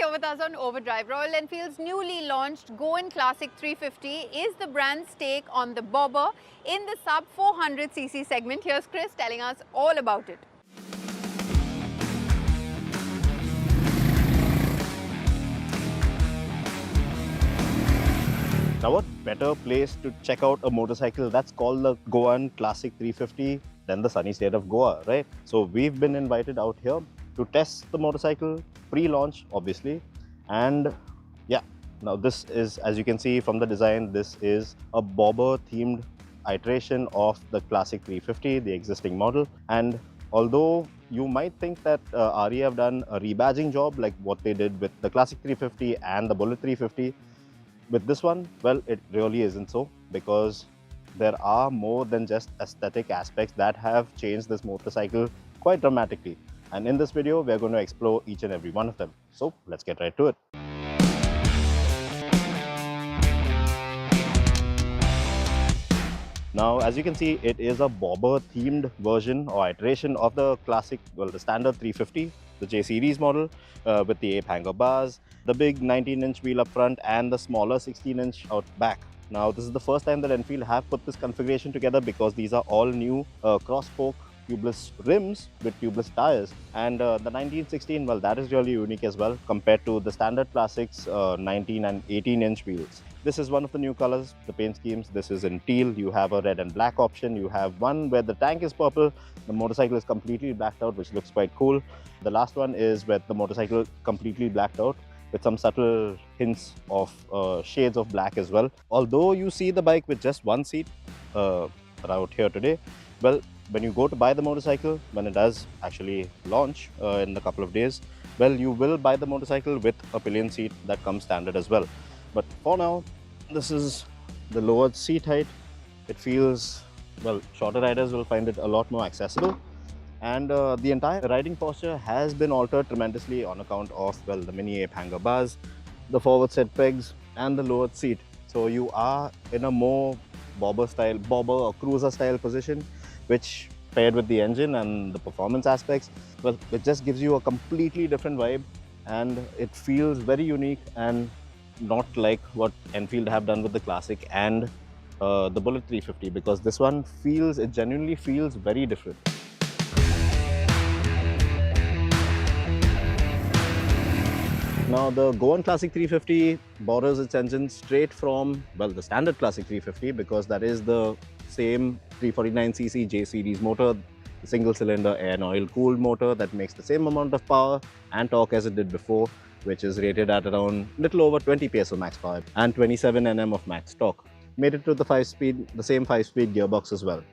here with us on Overdrive. Royal Enfield's newly launched Goan Classic 350 is the brand's take on the bobber in the sub 400cc segment. Here's Chris telling us all about it. Now what better place to check out a motorcycle that's called the Goan Classic 350 than the sunny state of Goa, right? So we've been invited out here to test the motorcycle, pre-launch obviously, and yeah, now this is, as you can see from the design, this is a bobber themed iteration of the Classic 350, the existing model. And although you might think that RE have done a rebadging job like what they did with the Classic 350 and the Bullet 350, with this one, well, it really isn't so, because there are more than just aesthetic aspects that have changed this motorcycle quite dramatically. And in this video, we're going to explore each and every one of them. So let's get right to it. Now, as you can see, it is a bobber themed version or iteration of the classic, well, the standard 350, the J series model, with the ape hanger bars, the big 19-inch wheel up front and the smaller 16-inch out back. Now, this is the first time that Enfield have put this configuration together, because these are all new cross-spoke tubeless rims with tubeless tires, and the 1916, well, that is really unique as well compared to the standard classics 19 and 18-inch wheels. This is one of the new colors, the paint schemes. This is in teal. You have a red and black option. You have one where the tank is purple, the motorcycle is completely blacked out, which looks quite cool. The last one is where the motorcycle completely blacked out, with some subtle hints of shades of black as well. Although you see the bike with just one seat out here today, well, when you go to buy the motorcycle, when it does actually launch in a couple of days, well, you will buy the motorcycle with a pillion seat that comes standard as well. But for now, this is the lowered seat height. It feels, well, shorter riders will find it a lot more accessible. And the entire riding posture has been altered tremendously on account of, well, the mini ape hanger bars, the forward set pegs and the lowered seat. So you are in a more bobber or cruiser style position, which paired with the engine and the performance aspects, well, it just gives you a completely different vibe, and it feels very unique and not like what Enfield have done with the Classic and the Bullet 350, because this one feels, it genuinely feels very different. Now, the Goan Classic 350 borrows its engine straight from, well, the standard Classic 350, because that is the same 349cc J series motor, the single cylinder air and oil cooled motor that makes the same amount of power and torque as it did before, which is rated at around little over 20 PS of max power and 27 Nm of max torque. Made it to the 5-speed, the same 5-speed gearbox as well.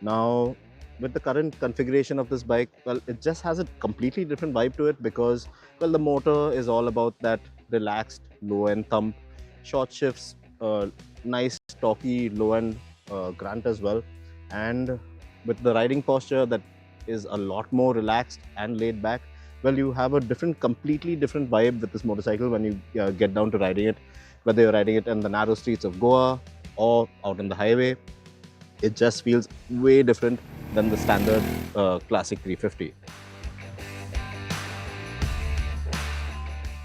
Now, with the current configuration of this bike, well, it just has a completely different vibe to it, because, well, the motor is all about that relaxed low-end thump, short shifts, nice stocky low-end grunt as well, and with the riding posture that is a lot more relaxed and laid back, well, you have a completely different vibe with this motorcycle when you get down to riding it, whether you're riding it in the narrow streets of Goa or out on the highway. It just feels way different than the standard Classic 350.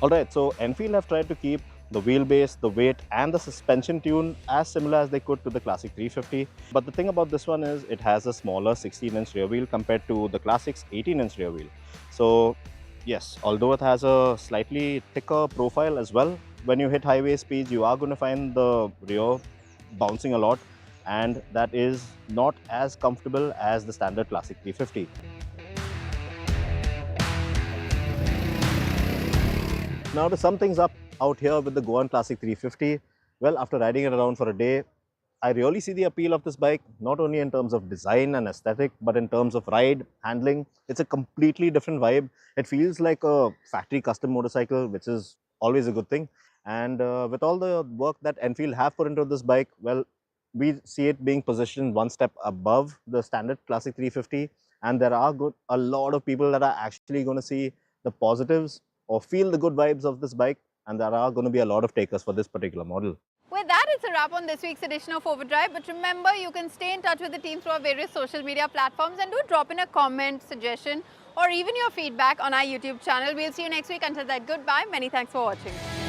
Alright, so Enfield have tried to keep the wheelbase, the weight and the suspension tune as similar as they could to the Classic 350. But the thing about this one is it has a smaller 16-inch rear wheel compared to the Classic's 18-inch rear wheel. So yes, although it has a slightly thicker profile as well, when you hit highway speeds, you are going to find the rear bouncing a lot, and that is not as comfortable as the standard Classic 350. Now, to sum things up out here with the Goan Classic 350, well, after riding it around for a day, I really see the appeal of this bike, not only in terms of design and aesthetic, but in terms of ride, handling. It's a completely different vibe. It feels like a factory custom motorcycle, which is always a good thing. And with all the work that Enfield have put into this bike, well, we see it being positioned one step above the standard Classic 350. And there are a lot of people that are actually going to see the positives or feel the good vibes of this bike. And there are going to be a lot of takers for this particular model. With that, it's a wrap on this week's edition of Overdrive. But remember, you can stay in touch with the team through our various social media platforms, and do drop in a comment, suggestion, or even your feedback on our YouTube channel. We'll see you next week. Until then, goodbye. Many thanks for watching.